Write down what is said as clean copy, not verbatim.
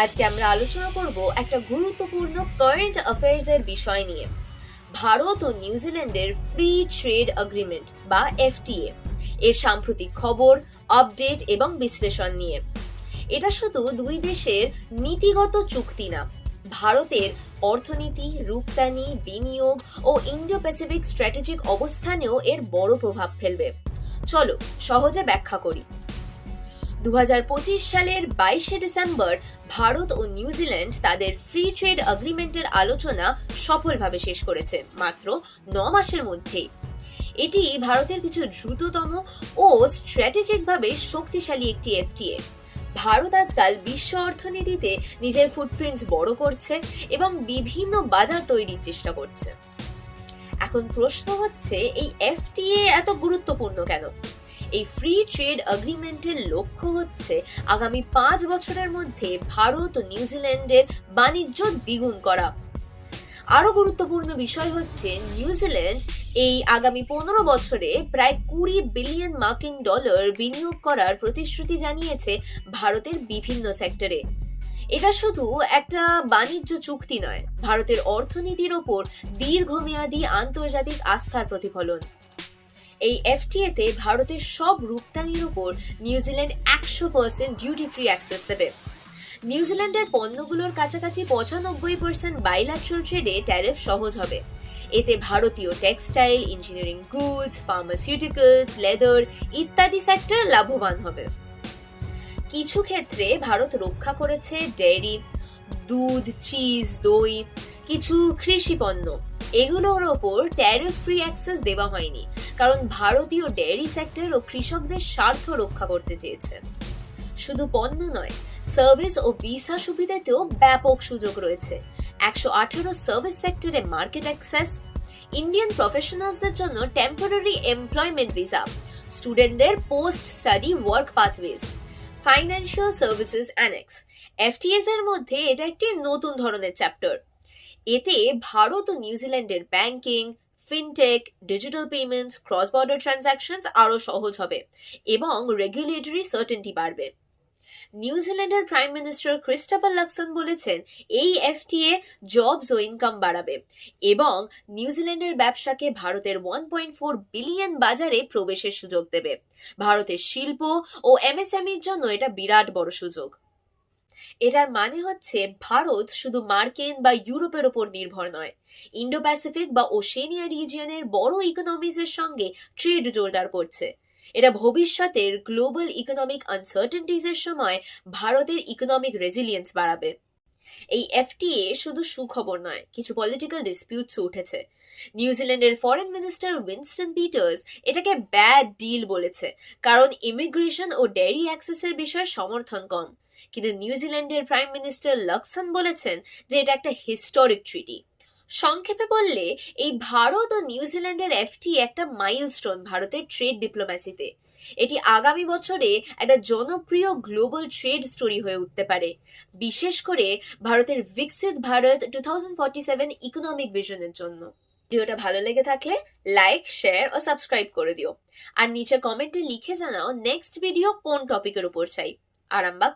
আজকে আমরা আলোচনা করব একটা গুরুত্বপূর্ণ কারেন্ট অ্যাফেয়ার্স এর বিষয় নিয়ে। ভারত ও নিউজিল্যান্ডের ফ্রি ট্রেড এগ্রিমেন্ট বা এফটিএ এর সাম্প্রতিক খবর, আপডেট এবং বিশ্লেষণ নিয়ে। এটা শুধু দুই দেশের নীতিগত চুক্তি না, ভারতের অর্থনীতি, রপ্তানি, বিনিয়োগ ও ইন্ডো প্যাসিফিক স্ট্র্যাটেজিক অবস্থানেও এর বড় প্রভাব ফেলবে। চলো সহজে ব্যাখ্যা করি। 2025 সালের 22শে ডিসেম্বর ভারত ও নিউজিল্যান্ড তাদের ফ্রি ট্রেড এগ্রিমেন্টের আলোচনা সফলভাবে শেষ করেছে মাত্র 9 মাসের মধ্যেই। এটি ভারতের কিছু দ্রুততম ও স্ট্র্যাটেজিকভাবে শক্তিশালী একটি এফটিএ। ভারত আজকাল বিশ্ব অর্থনীতিতে নিজের ফুটপ্রিন্টস বড় করছে এবং বিভিন্ন বাজার তৈরির চেষ্টা করছে। এখন প্রশ্ন হচ্ছে, এই এফটিএ এত গুরুত্বপূর্ণ কেন? এই ফ্রি ট্রেড এগ্রিমেন্টের লক্ষ্য হচ্ছে আগামী 5 বছরের মধ্যে ভারত ও নিউজিল্যান্ডের বাণিজ্য দ্বিগুণ করা। আরো গুরুত্বপূর্ণ বিষয় হচ্ছে, নিউজিল্যান্ড এই আগামী 15 বছরে প্রায় 20 বিলিয়ন মার্কিন ডলার বিনিয়োগ করার প্রতিশ্রুতি জানিয়েছে ভারতের বিভিন্ন সেক্টরে। এটা শুধু একটা বাণিজ্য চুক্তি নয়, ভারতের অর্থনীতির ওপর দীর্ঘমেয়াদী আন্তর্জাতিক আস্থার প্রতিফলন। এই এফটিএ তে ভারতের সব রপ্তানির উপর নিউজিল্যান্ড 100% ডিউটি ফ্রি অ্যাক্সেস দেবে। নিউজিল্যান্ডের পণ্যগুলোর কাছাকাছি 95% বাইল্যাটারাল ট্রেডে ট্যারিফ সহজ হবে। এতে ভারতীয় textile, engineering goods, pharmaceuticals, leather ইত্যাদি সেক্টর লাভবান হবে। কিছু ক্ষেত্রে ভারত রক্ষা করেছে ডেয়ারি, দুধ, চিজ, দই, কিছু কৃষি পণ্য। এগুলোর ওপর ট্যারিফ ফ্রি অ্যাক্সেস দেওয়া হয়নি, কারণ ভারতীয় ডেয়ারি সেক্টর ও কৃষকদের স্বার্থ রক্ষা করতে চেয়েছে। শুধু পণ্য নয়, সার্ভিস ও ভিসা সুবিধাতেও ব্যাপক সুযোগ রয়েছে। 118 সার্ভিস সেক্টরে মার্কেট অ্যাক্সেস, ইন্ডিয়ান প্রফেশনালসদের জন্য টেম্পোরারি এমপ্লয়মেন্ট ভিসা, স্টুডেন্টদের post study work pathways, financial services annex. FTS এর মধ্যে এটা একটি নতুন ধরনের চ্যাপ্টার। এতে ভারত ও নিউজিল্যান্ডের banking, fintech, digital payments, cross border transactions আরো সহজ হবে এবং রেগুলেটরি সার্টেনটি বাড়বে। নিউজিল্যান্ডের প্রাইম মিনিস্টার ক্রিস্টোফার লাকসন বলেছেন, এই এফটিএ জবস ও ইনকাম বাড়াবে এবং নিউজিল্যান্ডের ব্যবসাকে ভারতের 1.4 বিলিয়ন বাজারে প্রবেশের সুযোগ দেবে। ভারতের শিল্প ও এমএসএমইর জন্য এটা বিরাট বড় সুযোগ। এটার মানে হচ্ছে ভারত শুধু মার্কিন বা ইউরোপের উপর নির্ভর নয়, ইন্ডো প্যাসিফিক বা ওশেনিয়া রিজিয়নের বড় ইকোনমিজের সঙ্গে ট্রেড জোরদার করছে। এটা ভবিষ্যতের গ্লোবাল ইকোনমিক আনসার্টেনটিজ এর সময় ভারতের ইকোনমিক রেজিলিয়েন্স বাড়াবে। এই এফটিএ শুধু সুখবর নয়, কিছু পলিটিক্যাল ডিসপিউটস উঠেছে। নিউজিল্যান্ডের ফরেন মিনিস্টার উইনস্টন পিটার্স এটাকে ব্যাড ডিল বলেছে, কারণ ইমিগ্রেশন ও ডেয়ারি অ্যাক্সেসের বিষয়ে সমর্থন কম। কিন্তু নিউজিল্যান্ডের প্রাইম মিনিস্টার লাকসন বলেছেন যে এটা একটা হিস্টোরিক ট্রিটি। সংক্ষেপে বললে, এই ভারত ও নিউজিল্যান্ডের এফটিএ একটা মাইলস্টোন ভারতের ট্রেড ডিপ্লোম্যাসিতে। এটি আগামী বছরে একটা জনপ্রিয় গ্লোবাল ট্রেড স্টোরি হয়ে উঠতে পারে, বিশেষ করে ভারতের বিকশিত ভারত 2047 ইকোনমিক ভিশনের জন্য। ভিডিওটা ভালো লেগে থাকলে লাইক, শেয়ার ও সাবস্ক্রাইব করে দিও। আর নিচে কমেন্টে লিখে জানাও নেক্সট ভিডিও কোন টপিকের উপর চাই। আরামবাগ।